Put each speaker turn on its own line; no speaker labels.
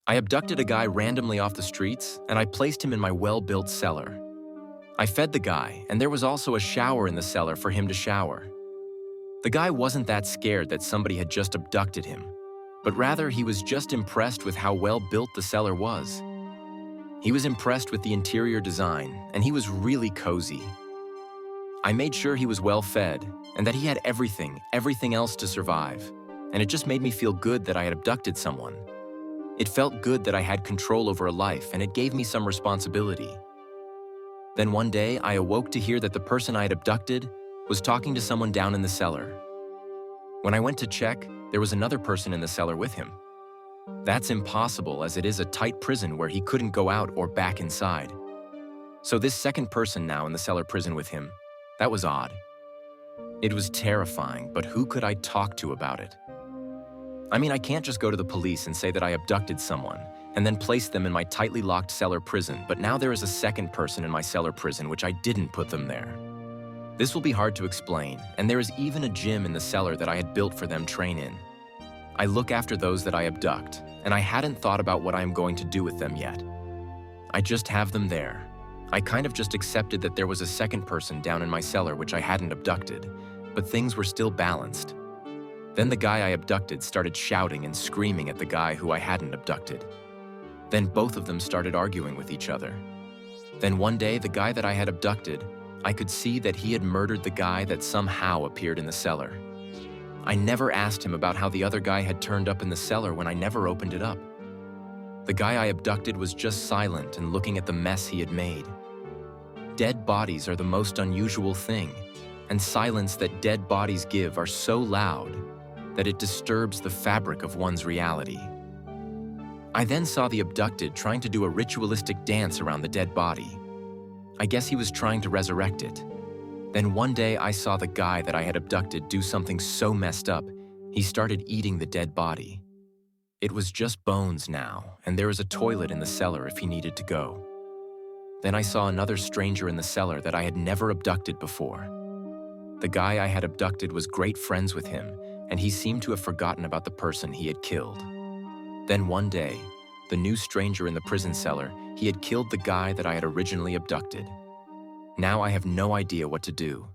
I abducted a guy randomly off the streets, and I placed him in my well-built cellar. I fed the guy, and there was also a shower in the cellar for him to shower. The guy wasn't that scared that somebody had just abducted him, but rather he was just impressed with how well built the cellar was. He was impressed with the interior design, and he was really cozy. I made sure he was well fed, and that he had everything else to survive, and it just made me feel good that I had abducted someone. It felt good that I had control over a life, and it gave me some responsibility. Then one day, I awoke to hear that the person I had abducted was talking to someone down in the cellar. When I went to check, there was another person in the cellar with him. That's impossible, as it is a tight prison where he couldn't go out or back inside. So this second person now in the cellar prison with him, that was odd. It was terrifying, but who could I talk to about it? I mean, I can't just go to the police and say that I abducted someone and then place them in my tightly locked cellar prison, but now there is a second person in my cellar prison which I didn't put them there. This will be hard to explain, and there is even a gym in the cellar that I had built for them train in. I look after those that I abduct, and I hadn't thought about what I am going to do with them yet. I just have them there. I kind of just accepted that there was a second person down in my cellar which I hadn't abducted, but things were still balanced. Then the guy I abducted started shouting and screaming at the guy who I hadn't abducted. Then both of them started arguing with each other. Then one day, the guy that I had abducted, I could see that he had murdered the guy that somehow appeared in the cellar. I never asked him about how the other guy had turned up in the cellar when I never opened it up. The guy I abducted was just silent and looking at the mess he had made. Dead bodies are the most unusual thing, and silence that dead bodies give are so loud that it disturbs the fabric of one's reality. I then saw the abducted trying to do a ritualistic dance around the dead body. I guess he was trying to resurrect it. Then one day I saw the guy that I had abducted do something so messed up, he started eating the dead body. It was just bones now, and there was a toilet in the cellar if he needed to go. Then I saw another stranger in the cellar that I had never abducted before. The guy I had abducted was great friends with him, and he seemed to have forgotten about the person he had killed. Then one day, the new stranger in the prison cellar, he had killed the guy that I had originally abducted. Now I have no idea what to do,